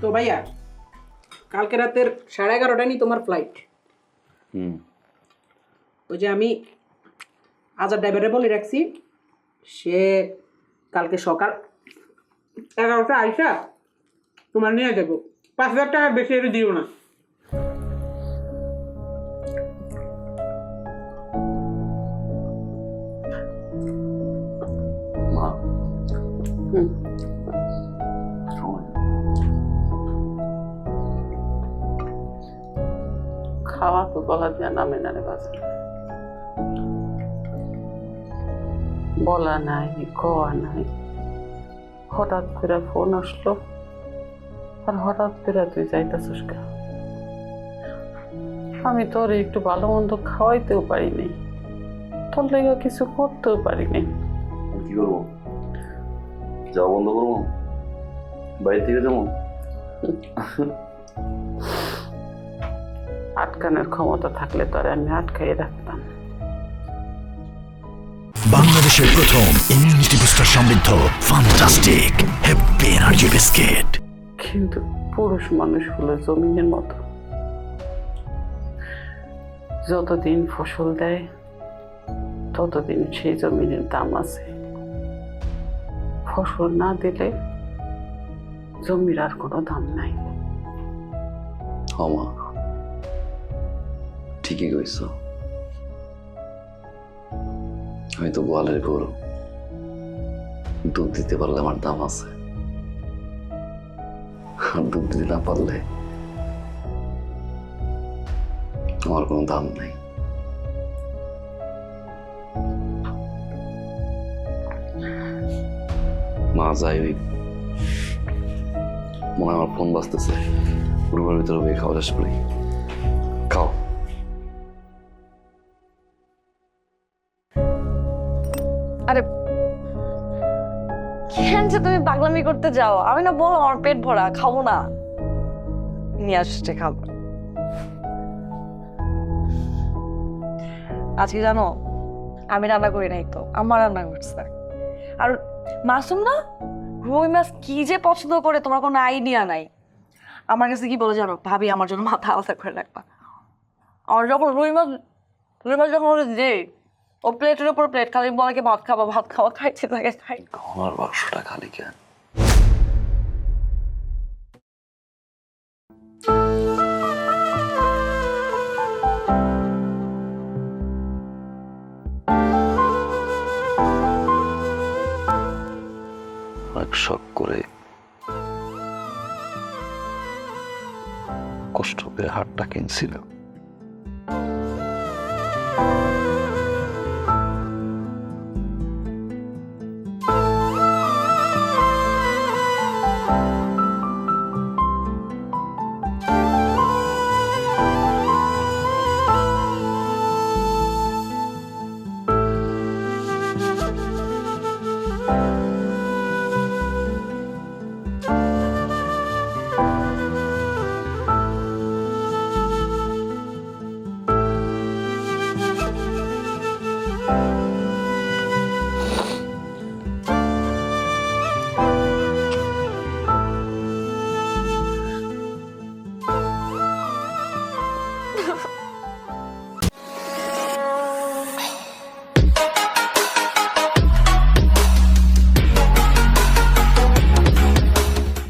তো ভাইয়া কালকে রাতের 11:30টায় নি তোমার ফ্লাইট। ওই যে আমি আজাদ ড্রাইভারে বলে রাখছি, সে কালকে সকাল 11টা আইসা তোমার নিয়ে যাবো। 5,000 টাকা বেশি এটা দিও না। মা খাওয়া তো গলা দিয়ে নামে না রে বাজার, বলা নাই কওয়া নাই, হঠাৎ করে ফোন আসলো আর হঠাৎ করে তুই যাইতেছিস কেন? আমি তোর একটু ভালো মন্দ খাওয়াইতেও পারিনি, তোর লেগে কিছু করতেও পারিনি। কি করবো? যাওয়া বন্ধ করবো? বাইরে থেকে যাবো? আটকানোর ক্ষমতা থাকলে তোর আমি আটকাই রাখতাম। বাংলাদেশের প্রথম ইমিউনিটি বুস্টার সমৃদ্ধ ফ্যান্টাস্টিক হ্যাপি এনার্জি বিস্কিট। কিন্তু পুরুষ মানুষ হলো জমিনের মতো, যতদিন ফসল দেয় ততদিন সেই জমিনের দাম আছে, ফসল না দিলে জমির আর কোনো দাম নাই। মা ঠিকই কইছ, আমি তো গোয়ালের গরু, দুধ দিতে পারলে আমার দাম আছে, আর দুধ দিতে না পারলে আমার কোনো দাম নাই। মা যাই ওই মনে হয় আমার ফোন বাজতেছে, রুমের ভিতরে গিয়ে খাওয়া শেষ করি। খাও। আরে কেন যে তুমি পাগলামি করতে যাও? আমি না বলো আমার পেট ভরা, খাবো না। নিয়ে আসছে খাবার। আজকে জানো আমি রান্না করি নাই, তো আমার রান্না করছে। আর মাসুম না রুই মাছ কি যে পছন্দ করে তোমার কোনো আইডিয়া নাই। আমার কাছে কি বলে জানো, ভাবি আমার জন্য মাথা আলাদা করে রাখবা। আর যখন রুই মাছ যখন ওরে দেই, ও প্লেটের উপর প্লেট খালি বলে কি ভাত খাওয়া খাইতে থাকে খাই। আমার বাক্সটা খালি কেন? অনেক শখ করে কষ্ট করে হাটটা কিনছিলাম,